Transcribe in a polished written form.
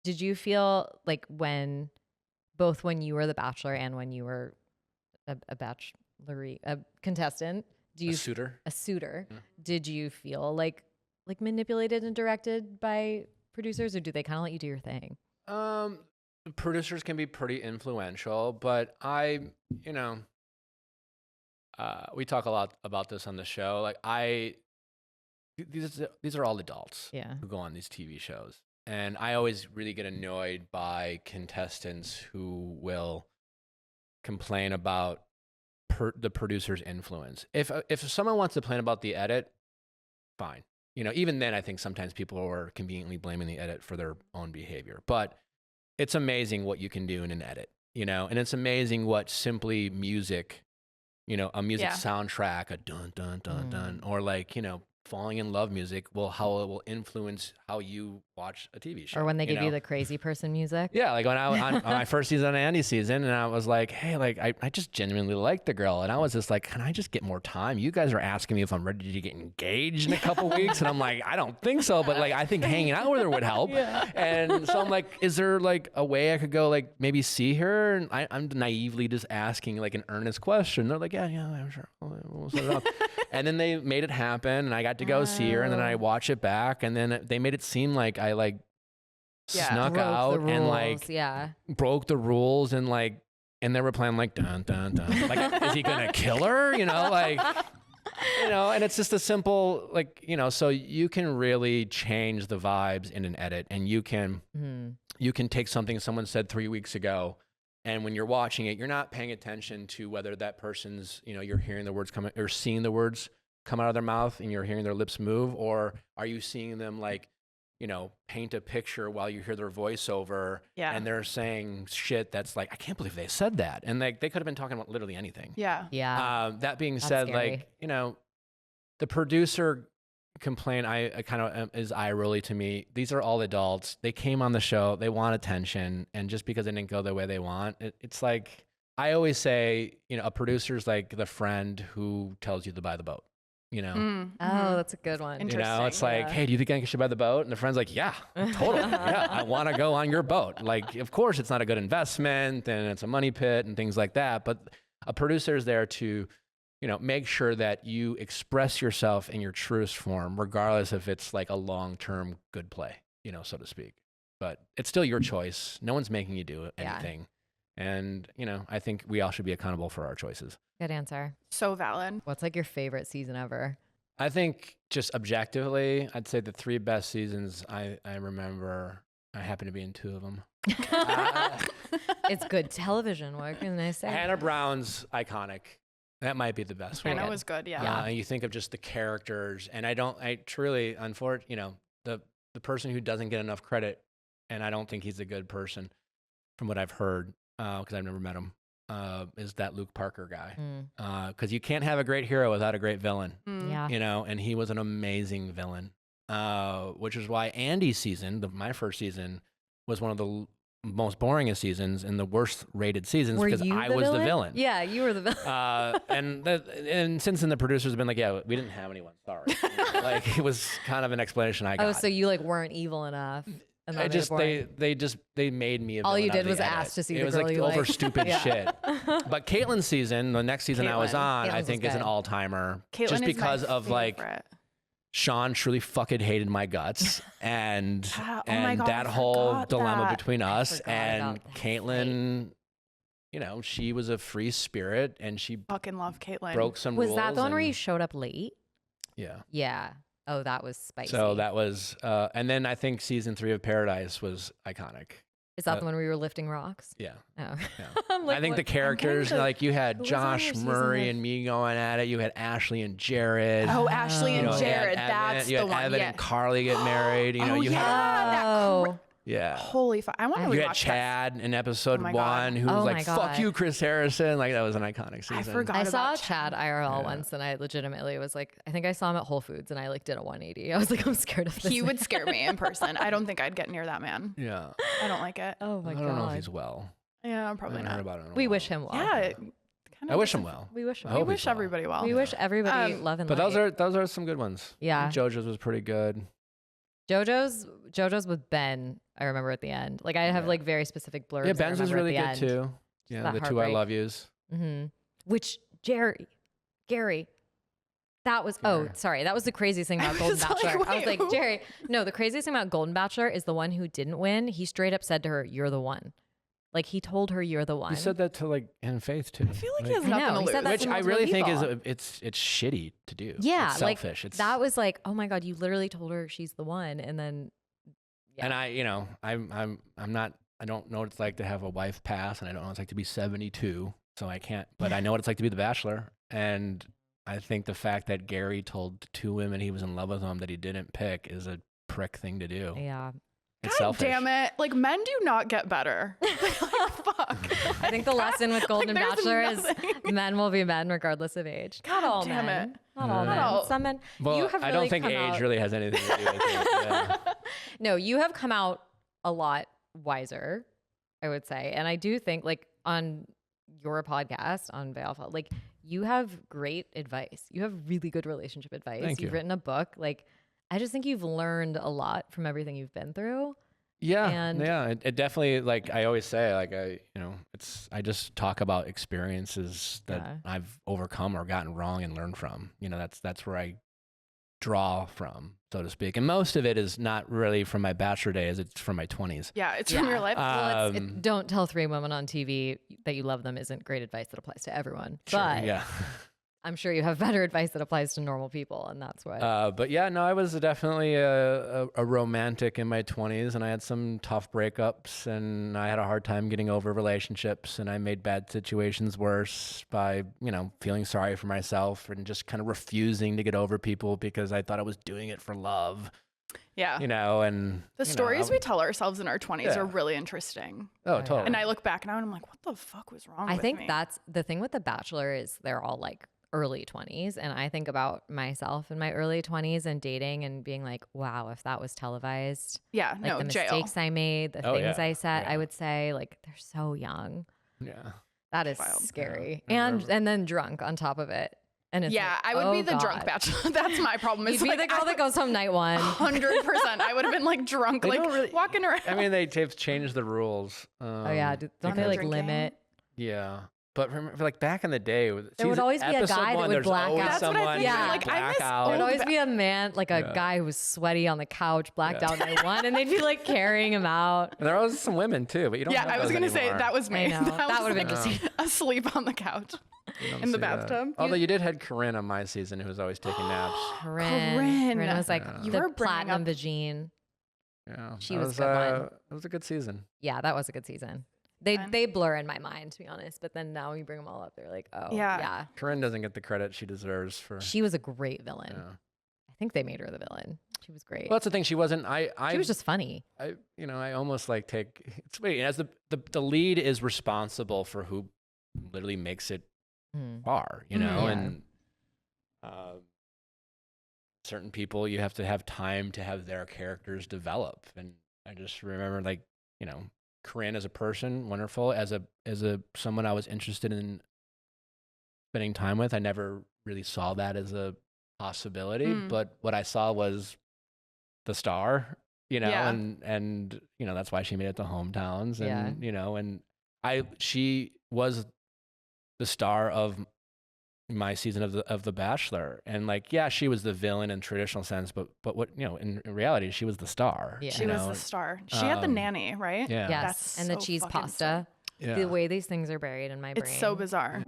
Did you feel like both when you were the Bachelor and when you were a contestant, A suitor. A suitor. Yeah. Did you feel like manipulated and directed by producers, or do they kind of let you do your thing? Producers can be pretty influential, but we talk a lot about this on the show. Like these are all adults who go on these TV shows. And I always really get annoyed by contestants who will complain about the producer's influence. If someone wants to complain about the edit, fine. Even then, I think sometimes people are conveniently blaming the edit for their own behavior. But it's amazing what you can do in an edit, and it's amazing what simply music, a music soundtrack, a dun dun dun dun, or like falling in love music how it will influence how you watch a TV show. Or when they give you the crazy person music. Yeah, like when on my first season of Andy's season, and I was like, hey, like I just genuinely like the girl, and I was just like, can I just get more time? You guys are asking me if I'm ready to get engaged in a couple weeks, and I'm like, I don't think so, but like I think hanging out with her would help. And so I'm like, is there like a way I could go like maybe see her? And I'm naively just asking like an earnest question. They're like, yeah, I'm sure. We'll set it up. And then they made it happen, and I got to go see her, and then I watch it back, and then they made it seem like I like snuck out and like broke the rules, and like, and they were playing like dun dun dun, like is he gonna kill her? Like and it's just a simple like so you can really change the vibes in an edit, and you can take something someone said 3 weeks ago. And when you're watching it, you're not paying attention to whether that person's, you're hearing the words come or seeing the words come out of their mouth and you're hearing their lips move, or are you seeing them like, paint a picture while you hear their voiceover and they're saying shit that's like, I can't believe they said that. And they could have been talking about literally anything. Yeah. That being That's said, scary. like, the producer complaint I kind of is eye rolly to me. These are all adults. They came on the show. They want attention. And just because it didn't go the way they want, it's like, I always say, a producer's like the friend who tells you to buy the boat, Oh, that's a good one. It's like, hey, do you think I should buy the boat? And the friend's like, yeah, totally. Yeah, I want to go on your boat. Like, of course, it's not a good investment and it's a money pit and things like that. But a producer is there to make sure that you express yourself in your truest form, regardless if it's like a long-term good play, so to speak. But it's still your choice. No one's making you do anything. And, I think we all should be accountable for our choices. Good answer. So valid. What's like your favorite season ever? I think just objectively, I'd say the 3 best seasons I remember, I happen to be in 2 of them. It's good television. What can I say? Hannah Brown's iconic. That might be the best one. Hannah was good, And you think of just the characters, and I truly, unfortunately, the person who doesn't get enough credit, and I don't think he's a good person from what I've heard, because I've never met him, is that Luke Parker guy. Because you can't have a great hero without a great villain. Yeah. And he was an amazing villain, which is why Andy's season, my first season, was one of the most boringest seasons and the worst rated seasons because I was the villain. Yeah, you were the villain. And since then the producers have been like, yeah, we didn't have anyone. Sorry. Like it was kind of an explanation I got. Oh, so you like weren't evil enough. And they made me a villain. All you did was ask to see the girl you like. It was like over stupid shit. But Caitlin's season, the next season I was on, I think is an all timer. Just because of like Sean truly fucking hated my guts, and that whole dilemma between us and Caitlin. She was a free spirit, and she fucking love Caitlin. Broke some rules. Was that the one where you showed up late? Yeah. Yeah. Oh, that was spicy. So that was, and then I think season 3 of Paradise was iconic. Is that the one where you were lifting rocks? Yeah. Oh. Yeah. Like, I think the characters, like you had Josh Murray and me going at it. You had Ashley and Jared. Oh, Ashley and Jared. That's the one. You had Evan and Carly get married. You had. Yeah. Holy fuck. I want to rewatch You had Chad in episode 1 who was like, fuck you, Chris Harrison. Like, that was an iconic season. I forgot I about saw Chad IRL once, and I legitimately was like, I think I saw him at Whole Foods, and I like did a 180. I was like, I'm scared of this. He would scare me in person. I don't think I'd get near that man. Yeah. I don't like it. Oh my God. I don't know if he's well. Yeah, probably not. We wish him well. Yeah. I wish him well. We wish him well. We wish everybody well. We wish everybody love and light. But those are some good ones. Yeah. JoJo's was pretty good. JoJo's with Ben. I remember at the end. Like I have like very specific blurbs. Yeah, I Ben's was remember really at good the end. too. Yeah, that the two I heartbreak. love yous. Which Gary, that was, sorry. That was the craziest thing about Golden was like, Bachelor. I was wait, like, who? Jerry, no, the craziest thing about Golden Bachelor is the one who didn't win. He straight up said to her, "You're the one." Like he told her, "You're the one." You said that to like in Faith too. I feel like he Like, has nothing know, to he lose. said that which to I multiple really think is people. it's shitty to do. Yeah, it's like selfish. It's that was like, oh my God, you literally told her she's the one. And then, yeah. And I'm not. I don't know what it's like to have a wife pass, and I don't know what it's like to be 72. So I can't. But I know what it's like to be the Bachelor, and I think the fact that Gary told 2 women he was in love with them that he didn't pick is a prick thing to do. Yeah. It's God selfish. damn it. Like, men do not get better. Like, fuck. I think the lesson with Golden there's Bachelor nothing. is men will be men regardless of age. Not all damn men. it. Not all Not men. all. Some men. Well, you have I really don't think come age out, really has anything to do with it. Yeah. No, you have come out a lot wiser, I would say. And I do think like on your podcast on Viall, like you have great advice. You have really good relationship advice. Thank You've you. written a book. Like I just think you've learned a lot from everything you've been through. Yeah, And- it definitely, like I always say, like I just talk about experiences that Yeah. I've overcome or gotten wrong and learned from. That's where I draw from, so to speak. And most of it is not really from my Bachelor days; it's from my 20s. Yeah, it's from your life. Well, Um, don't tell 3 women on TV that you love them isn't great advice that applies to everyone. Sure, But yeah. I'm sure you have better advice that applies to normal people, and that's what. But yeah, no, I was definitely a romantic in my 20s, and I had some tough breakups, and I had a hard time getting over relationships, and I made bad situations worse by, feeling sorry for myself and just kind of refusing to get over people because I thought I was doing it for love, Yeah. and The stories we tell ourselves in our 20s Yeah. are really interesting. Oh, yeah. totally. And I look back now and I'm like, what the fuck was wrong I with think me? that's the thing with The Bachelor is they're all like early 20s. And I think about myself in my early 20s and dating and being like, wow, if that was televised, Yeah, like no, the jail. mistakes I made, the Oh, things yeah. I said, Yeah. I would say like they're so young. Yeah. That is Wild. scary. Yeah. And then drunk on top of it. And it's Yeah, like, I would be oh the drunk God. bachelor. That's my problem. You'd It's be like, the girl that goes home night one. 100%. I would have been like drunk, They like don't really- walking around. I mean, they've changed the rules. Oh yeah, don't they because- like Drinking? limit? Yeah. But remember, like back in the day, There would always be a guy that would black out. That's what I Someone think. Yeah. Like, I miss blackout. There'd old always be a man, like a Yeah. guy who was sweaty on the couch, blacked Yeah. out night one, and they'd be like carrying him out. And there was some women too, but you don't. Yeah, have I was those gonna say anymore. that was me. I know. That would've been was, just- like, asleep on the couch You don't in the see that. bathtub. Although you did had Corinne on my season, who was always taking naps. Corinne was like Yeah. You the were bringing platinum up- vagine. Yeah, She that was a good one. It was a good season. Yeah, that was a good season. Fun. They blur in my mind, to be honest. But then now you bring them all up, they're like, oh Yeah. yeah. Corinne doesn't get the credit she deserves for. She was a great villain. Yeah. I think they made her the villain. She was great. Well, that's the thing. She wasn't. She was just funny. I almost like take. It's wait as the lead is responsible for who literally makes it Mm. far. Mhm. Yeah. And certain people you have to have time to have their characters develop. And I just remember like Corinne as a person, wonderful as a someone I was interested in spending time with. I never really saw that as a possibility, Mm. but what I saw was the star, Yeah. and that's why she made it to hometowns, and Yeah. and she was the star of my season of the Bachelor, and like she was the villain in traditional sense, but what in reality she was the star. Yeah. She was the star. She had the nanny, right? Yeah. Yes. That's And the so cheese fucking pasta. Yeah. The way these things are buried in my brain. It's so bizarre.